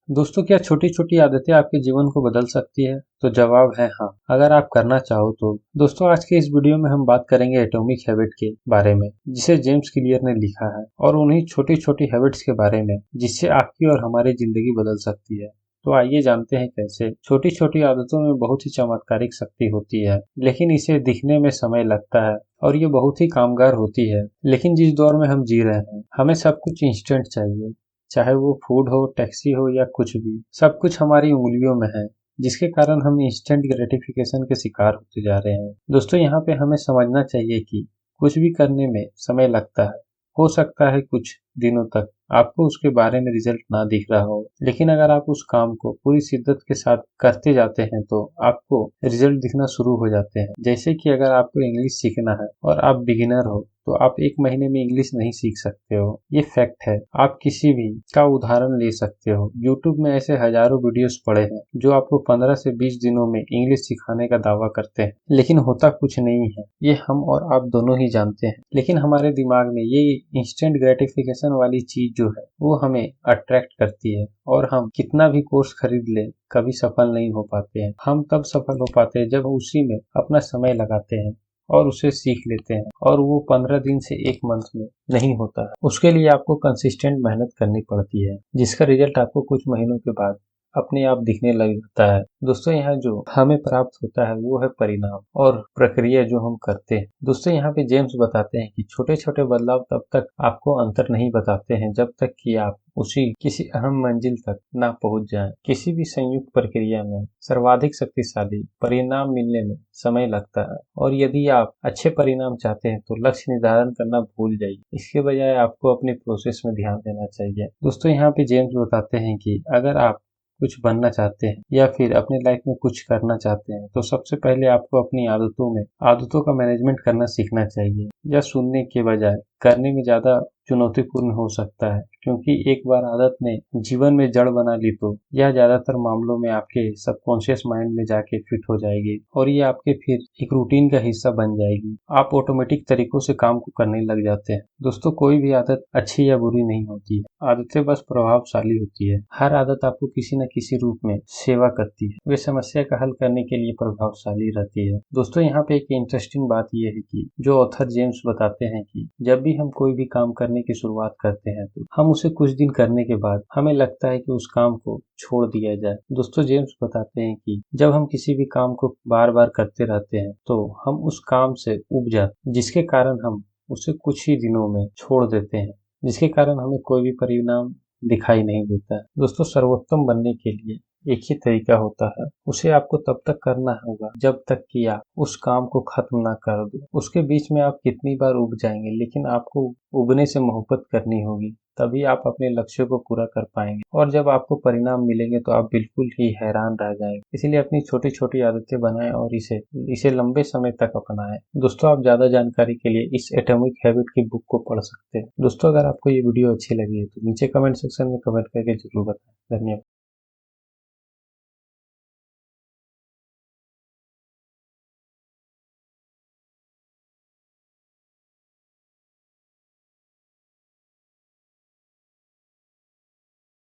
दोस्तों, क्या छोटी छोटी आदतें आपके जीवन को बदल सकती है? तो जवाब है हाँ, अगर आप करना चाहो तो। दोस्तों, आज के इस वीडियो में हम बात करेंगे एटॉमिक हैबिट के बारे में, जिसे जेम्स क्लियर ने लिखा है, और उन्हीं छोटी छोटी हैबिट्स के बारे में जिससे आपकी और हमारी जिंदगी बदल सकती है। तो आइए जानते हैं कैसे। छोटी छोटी आदतों में बहुत ही चमत्कारिक शक्ति होती है, लेकिन इसे दिखने में समय लगता है और ये बहुत ही कामगार होती है। लेकिन जिस दौर में हम जी रहे हैं, हमें सब कुछ इंस्टेंट चाहिए। चाहे वो फूड हो, टैक्सी हो या कुछ भी, सब कुछ हमारी उंगलियों में है, जिसके कारण हम इंस्टेंट ग्रेटिफिकेशन के शिकार होते जा रहे हैं। दोस्तों, यहाँ पे हमें समझना चाहिए कि कुछ भी करने में समय लगता है। हो सकता है कुछ दिनों तक आपको उसके बारे में रिजल्ट ना दिख रहा हो, लेकिन अगर आप उस काम को पूरी शिद्दत के साथ करते जाते हैं तो आपको रिजल्ट दिखना शुरू हो जाते हैं। जैसे कि अगर आपको इंग्लिश सीखना है और आप बिगिनर हो, तो आप 1 महीने में इंग्लिश नहीं सीख सकते हो, ये फैक्ट है। आप किसी भी का उदाहरण ले सकते हो। यूट्यूब में ऐसे हजारों वीडियोस पड़े हैं जो आपको 15 से 20 दिनों में इंग्लिश सिखाने का दावा करते हैं, लेकिन होता कुछ नहीं है। ये हम और आप दोनों ही जानते हैं। लेकिन हमारे दिमाग में ये इंस्टेंट ग्रेटिफिकेशन वाली चीज जो है, वो हमें अट्रैक्ट करती है, और हम कितना भी कोर्स खरीद ले, कभी सफल नहीं हो पाते हैं। हम तब सफल हो पाते हैं जब उसी में अपना समय लगाते हैं और उसे सीख लेते हैं, और वो 15 दिन से 1 मंथ में नहीं होता है। उसके लिए आपको कंसिस्टेंट मेहनत करनी पड़ती है, जिसका रिजल्ट आपको कुछ महीनों के बाद अपने आप दिखने लग जाता है। दोस्तों, यहाँ जो हमें प्राप्त होता है वो है परिणाम और प्रक्रिया जो हम करते हैं। दोस्तों, यहाँ पे जेम्स बताते हैं कि छोटे छोटे बदलाव तब तक आपको अंतर नहीं बताते हैं जब तक कि आप उसी किसी अहम मंजिल तक ना पहुंच जाएं। किसी भी संयुक्त प्रक्रिया में सर्वाधिक शक्तिशाली परिणाम मिलने में समय लगता है, और यदि आप अच्छे परिणाम चाहते हैं तो लक्ष्य निर्धारण करना भूल जाइए। इसके बजाय आपको अपने प्रोसेस में ध्यान देना चाहिए। दोस्तों, यहाँ पे जेम्स बताते हैं कि अगर आप कुछ बनना चाहते हैं या फिर अपने लाइफ में कुछ करना चाहते हैं, तो सबसे पहले आपको अपनी आदतों का मैनेजमेंट करना सीखना चाहिए। यह सुनने के बजाय करने में ज्यादा चुनौतीपूर्ण हो सकता है, क्योंकि एक बार आदत ने जीवन में जड़ बना ली तो यह ज्यादातर मामलों में आपके सबकॉन्शियस माइंड में जाके फिट हो जाएगी, और ये आपके फिर एक रूटीन का हिस्सा बन जाएगी। आप ऑटोमेटिक तरीकों से काम को करने लग जाते हैं। दोस्तों, कोई भी आदत अच्छी या बुरी नहीं होती है, आदतें बस प्रभावशाली होती है। हर आदत आपको किसी न किसी रूप में सेवा करती है, वे समस्या का हल करने के लिए प्रभावशाली रहती है। दोस्तों, यहाँ पे एक इंटरेस्टिंग बात यह है कि जो ऑथर जेम्स बताते हैं कि जब भी हम कोई भी काम करने की शुरुआत करते हैं, तो हम उसे कुछ दिन करने के बाद हमें लगता है कि उस काम को छोड़ दिया जाए। दोस्तों, जेम्स बताते हैं कि जब हम किसी भी काम को बार बार करते रहते हैं, तो हम उस काम से उब जाते हैं, जिसके कारण हम उसे कुछ ही दिनों में छोड़ देते हैं, जिसके कारण हमें कोई भी परिणाम दिखाई नहीं देता है। दोस्तों, सर्वोत्तम बनने के लिए एक ही तरीका होता है, उसे आपको तब तक करना होगा जब तक कि आप उस काम को खत्म ना कर दो। उसके बीच में आप कितनी बार उब जाएंगे, लेकिन आपको उबने से मोहब्बत करनी होगी, तभी आप अपने लक्ष्य को पूरा कर पाएंगे। और जब आपको परिणाम मिलेंगे तो आप बिल्कुल ही हैरान रह जाएंगे। इसलिए अपनी छोटी छोटी आदतें बनाएं और इसे लंबे समय तक अपनाएं। दोस्तों, आप ज्यादा जानकारी के लिए इस एटॉमिक हैबिट की बुक को पढ़ सकते हैं। दोस्तों, अगर आपको ये वीडियो अच्छी लगी है तो नीचे कमेंट सेक्शन में कमेंट करके जरूर बताएं। धन्यवाद।